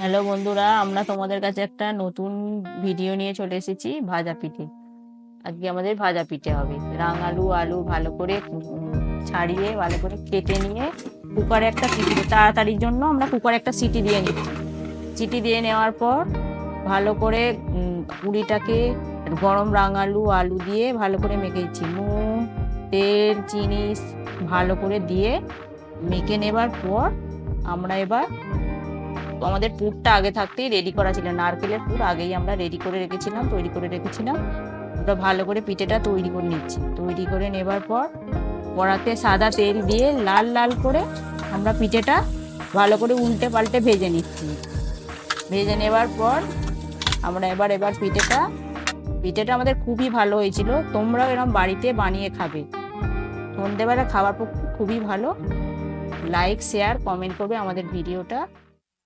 Hello বন্ধুরা, আমরা তোমাদের কাছে একটা নতুন ভিডিও নিয়ে চলে এসেছি। ভাজা পিঠে। আজকে আমাদের ভাজা পিঠে হবে। রাঙালু আলু ভালো করে ছাড়িয়ে ভালো করে কেটে নিয়ে কুকারে একটা সিটি, তাড়াতাড়ির জন্য আমরা কুকারে একটা সিটি দিয়ে নিচ্ছি। সিটি দিয়ে নেওয়ার পর ভালো করে পুরিটাকে গরম রাঙালু আলু দিয়ে ভালো করে মেখে দিচ্ছি। নুন, তেল, চিনি ভালো করে দিয়ে মেখে নেবার পর আমরা এবার, আমাদের পুরটা আগে থাকতেই রেডি করা ছিল, নারকেলের পুর আগেই আমরা রেডি করে রেখেছিলাম, তৈরি করে রেখেছিলাম। ওটা ভালো করে পিঠেটা তৈরি করে নিচ্ছি। তৈরি করে নেবার পর কড়াতে সাদা তেল দিয়ে লাল লাল করে আমরা পিঠেটা ভালো করে উল্টে পাল্টে ভেজে নিচ্ছি। ভেজে নেবার পর আমরা এবার পিঠেটা আমাদের খুবই ভালো হয়েছিল। তোমরাও এরকম বাড়িতে বানিয়ে খাবে। সন্ধ্যেবেলা খাওয়ার পক্ষে খুবই ভালো। লাইক, শেয়ার, কমেন্ট করবে আমাদের ভিডিওটা।